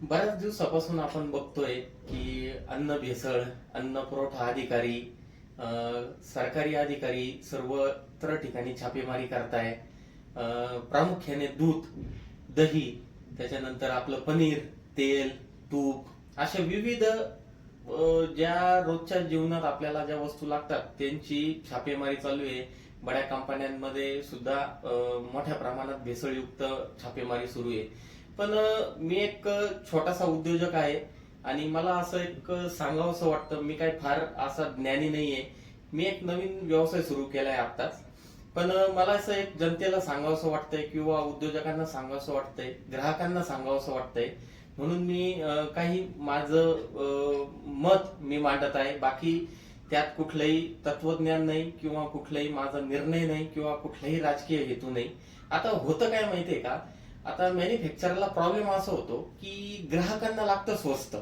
बऱ्याच दिवसापासून आपण बघतोय की अन्न भेसळ, अन्न पुरवठा अधिकारी, सरकारी अधिकारी सर्वत्र ठिकाणी छापेमारी करताय. प्रामुख्याने दूध, दही, त्याच्यानंतर आपलं पनीर, तेल, तूप अशा विविध ज्या रोजच्या जीवनात आपल्याला ज्या वस्तू लागतात त्यांची छापेमारी चालू आहे. बड्या कंपन्यांमध्ये सुद्धा मोठ्या प्रमाणात भेसळयुक्त छापेमारी सुरू आहे. पण मी एक छोटासा उद्योजक आहे आणि मला असं एक सांगावंसं वाटतं. मी काय फार असा ज्ञानी नाहीये. मी एक नवीन व्यवसाय सुरू केलाय आत्ताच. पण मला असं एक जनतेला सांगावंसं वाटतंय किंवा उद्योजकांना सांगावंसं वाटतंय, ग्राहकांना सांगावंसं वाटतंय. म्हणून मी काही माझं मत मी मांडत आहे. बाकी त्यात कुठलंही तत्वज्ञान नाही किंवा कुठलाही माझा निर्णय नाही किंवा कुठलाही राजकीय हेतू नाही. आता होतं काय माहितीये का, आता मॅन्युफॅक्चररला प्रॉब्लेम असा होतो की ग्राहकांना लागतं स्वस्त.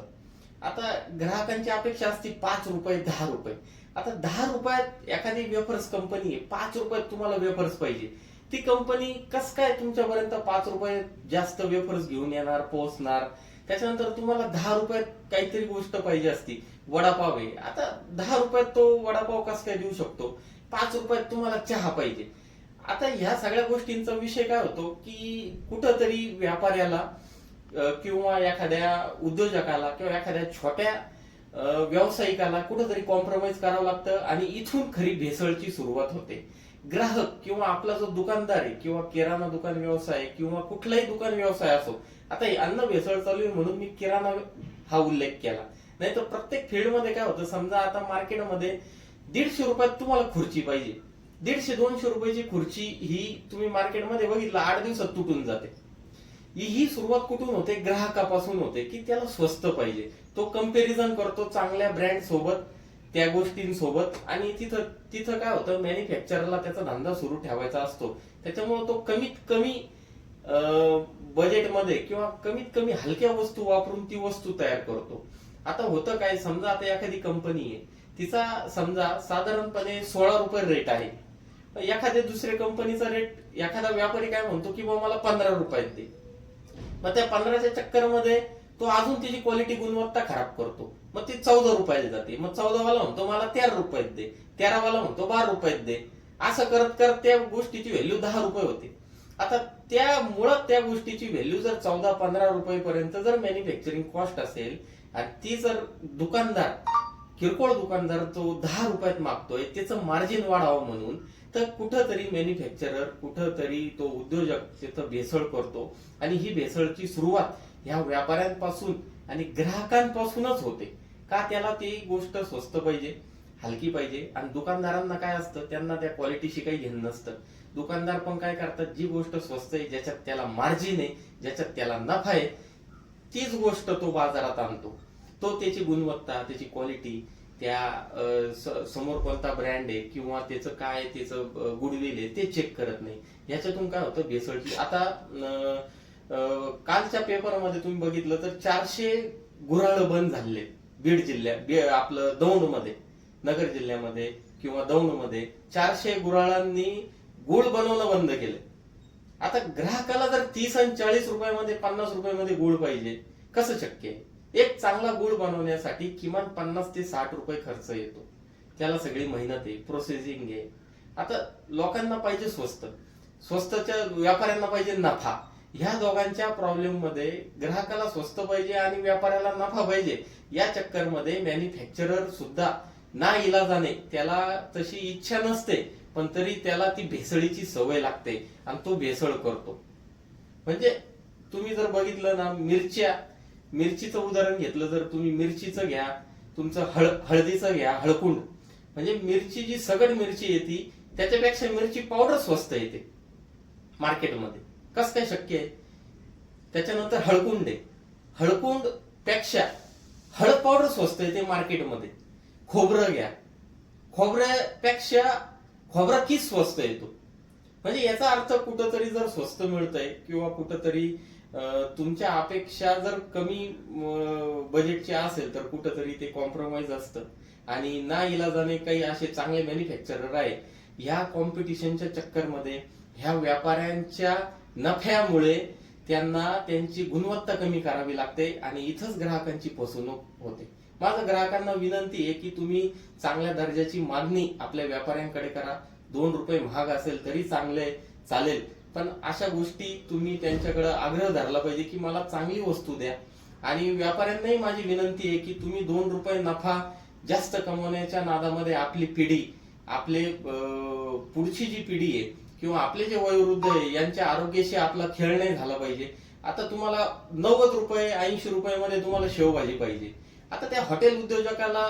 आता ग्राहकांची अपेक्षा असते 5 रुपये, 10 रुपये. आता 10 रुपयात एखादी वेफर्स कंपनी आहे, 5 रुपयात तुम्हाला वेफर्स पाहिजे. ती कंपनी कस काय तुमच्यापर्यंत 5 रुपये जास्त वेफर्स घेऊन येणार, पोहोचणार? त्याच्यानंतर तुम्हाला 10 रुपयात काहीतरी गोष्ट पाहिजे असती. वडापाव आहे, आता 10 रुपयात तो वडापाव कस काय देऊ शकतो? 5 रुपयात तुम्हाला चहा पाहिजे. आता ह्या सगळ्या गोष्टींचा विषय काय होतो की कुठंतरी व्यापाऱ्याला किंवा एखाद्या उद्योजकाला किंवा एखाद्या छोट्या व्यावसायिकाला कुठंतरी कॉम्प्रोमाइज करावं लागतं आणि इथून खरी भेसळची सुरुवात होते. ग्राहक किंवा आपला जो दुकानदार आहे किंवा किराणा दुकान व्यवसाय किंवा कुठलाही दुकान व्यवसाय असो. आता हे अन्न भेसळ चालू आहे म्हणून मी किराणा हा उल्लेख केला. नाही तर प्रत्येक फील्डमध्ये काय होतं, समजा आता मार्केटमध्ये 150 रुपयात तुम्हाला खुर्ची पाहिजे. 150-200 रुपयाची खुर्ची ही तुम्ही मार्केटमध्ये बघितलं 8 दिवसात तुटून जाते. ही सुरुवात कुठून होते? ग्राहकापासून होते की त्याला स्वस्त पाहिजे. तो कंपॅरिझन करतो चांगल्या ब्रँड सोबत, त्या गोष्टींसोबत. आणि तिथं तिथं काय होतं, मॅन्युफॅक्चररला त्याचा धंदा सुरू ठेवायचा असतो. त्याच्यामुळे तो कमीत कमी बजेटमध्ये किंवा कमीत कमी हलक्या वस्तू वापरून ती वस्तू तयार करतो. आता होतं काय, समजा आता एखादी कंपनी आहे, तिचा समजा साधारणपणे 16 रुपये रेट आहे. एखाद्या दुसऱ्या कंपनीचा रेट, एखादा व्यापारी काय म्हणतो की बाबा मला 15 रुपयात दे. मग त्या 15च्या चक्करमध्ये तो अजून त्याची क्वालिटी, गुणवत्ता खराब करतो. मग ती 14 रुपयाला जाते. मग 14 वाला म्हणतो मला 13 रुपयात दे, 13 वाला म्हणतो 12 रुपयात दे. असं करत करत त्या गोष्टीची व्हॅल्यू 10 रुपये होते. आता त्या मुळात त्या गोष्टीची व्हॅल्यू जर 14-15 रुपयेपर्यंत जर मॅन्युफॅक्चरिंग कॉस्ट असेल आणि ती जर दुकानदार, किरकोळ दुकानदार तो 10 रुपयात मागतोय त्याचं मार्जिन वाढावं म्हणून, तर कुठंतरी मॅन्युफॅक्चरर, कुठंतरी तो उद्योजक तिथं भेसळ करतो. आणि ही भेसळची सुरुवात ह्या व्यापाऱ्यांपासून आणि ग्राहकांपासूनच होते. का? त्याला ती गोष्ट स्वस्त पाहिजे, हलकी पाहिजे. आणि दुकानदारांना काय असतं, त्यांना त्या क्वालिटीशी काही घेणं नसतं. दुकानदार पण काय करतात, जी गोष्ट स्वस्त आहे, ज्याच्यात त्याला मार्जिन आहे, ज्याच्यात त्याला नफा आहे, तीच गोष्ट तो बाजारात आणतो. तो त्याची गुणवत्ता, त्याची क्वालिटी, त्या समोर कोणता ब्रँड आहे किंवा त्याचं काय, त्याचं गुडविल आहे ते चेक करत नाही. याच्यातून काय होतं, भेसळची. आता कालच्या पेपरमध्ये तुम्ही बघितलं तर 400 गुऱ्हाळं बंद झाले बीड जिल्ह्यात, आपलं दौंडमध्ये, नगर जिल्ह्यामध्ये किंवा दौंडमध्ये 400 गुऱ्हाळांनी गुळ बनवणं बंद केलं. आता ग्राहकाला जर 30 आणि 40 रुपयामध्ये, 50 रुपयामध्ये गुळ पाहिजे, कसं शक्य आहे? एक चांगला गुळ बनवण्यासाठी किमान 50 ते 60 रुपये खर्च येतो. त्याला सगळी मेहनत आहे, प्रोसेसिंग आहे. आता लोकांना पाहिजे स्वस्त, स्वस्तच्या व्यापाऱ्यांना पाहिजे नफा. ह्या दोघांच्या प्रॉब्लेम मध्ये ग्राहकाला स्वस्त पाहिजे आणि व्यापाऱ्याला नफा पाहिजे. या चक्करमध्ये मॅन्युफॅक्चरर सुद्धा ना इलाजाने, त्याला तशी इच्छा नसते पण तरी त्याला ती भेसळीची सवय लागते आणि तो भेसळ करतो. म्हणजे तुम्ही जर बघितलं ना, मिरचीचं उदाहरण घेतलं, जर तुम्ही मिरचीचं घ्या, तुमचं हळदीचं घ्या, हळकुंड. म्हणजे मिरची जी सगळी मिरची येते त्याच्यापेक्षा मिरची पावडर स्वस्त येते मार्केटमध्ये. कस काय शक्य आहे? त्याच्यानंतर हळकुंड आहे, हळकुंड पेक्षा हळद पावडर स्वस्त येते मार्केटमध्ये. खोबरं घ्या, खोबऱ्यापेक्षा खोबरा किस स्वस्त येतो. म्हणजे याचा अर्थ कुठंतरी जर स्वस्त मिळतंय किंवा कुठंतरी तुमच्या अपेक्षा जर कमी बजेटची असेल तर कुठंतरी ते कॉम्प्रोमाइज असतं. आणि ना इलाजाने काही असे चांगले मॅन्युफॅक्चरर आहे, ह्या कॉम्पिटिशनच्या चक्करमध्ये ह्या व्यापाऱ्यांच्या नफ्यामुळे त्यांना त्यांची गुणवत्ता कमी करावी लागते आणि इथंच ग्राहकांची फसवणूक होते. माझं ग्राहकांना विनंती आहे की तुम्ही चांगल्या दर्जाची मागणी आपल्या व्यापाऱ्यांकडे करा. 2 रुपये महाग असेल तरी चांगले चालेल, पण अशा गोष्टी तुम्ही त्यांच्याकडे आग्रह धरला पाहिजे की मला चांगली वस्तू द्या. आणि व्यापाऱ्यांनाही माझी विनंती आहे की तुम्ही 2 रुपये नफा जास्त कमवण्याच्या नादामध्ये आपली पिढी, आपले पुढची जी पिढी आहे किंवा आपले जे वयोवृद्ध आहे यांच्या आरोग्याशी आपला खेळ नाही झाला पाहिजे. आता तुम्हाला 90 रुपये 80 रुपये मध्ये तुम्हाला शेवभाजी पाहिजे. आता त्या हॉटेल उद्योजकाला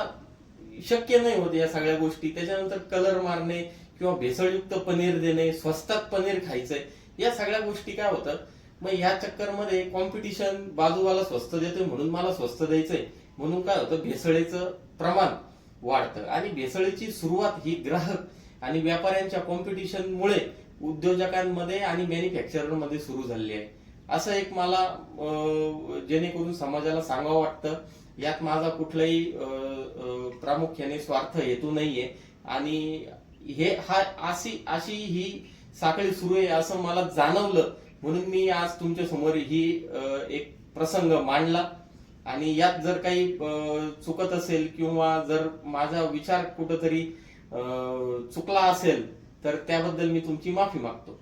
शक्य नाही होत या सगळ्या गोष्टी. त्याच्यानंतर कलर मारणे किंवा भेसळयुक्त पनीर देणे, स्वस्तात पनीर खायचंय, या सगळ्या गोष्टी काय होतात, मग या चक्करमध्ये कॉम्पिटिशन, बाजूवाला स्वस्त देतोय म्हणून मला स्वस्त द्यायचंय, म्हणून काय होतं, भेसळीचं प्रमाण वाढतं. आणि भेसळीची सुरुवात ही ग्राहक आणि व्यापाऱ्यांच्या कॉम्पिटिशनमुळे उद्योजकांमध्ये आणि मॅन्युफॅक्चरर मध्ये सुरू झालेली आहे. असं एक मला जेणेकरून समाजाला सांगावं वाटतं. यात माझा कुठलाही प्रामुख्याने स्वार्थ हेतू नाहीये. आणि अशी ही साखळी सुरू आहे असं मला जाणवलं, म्हणून मी आज तुमच्या समोर ही एक प्रसंग मांडला. आणि यात जर काही चुकत असेल किंवा जर माझा विचार कुठंतरी चुकला असेल तर त्याबद्दल मी तुमची माफी मागतो.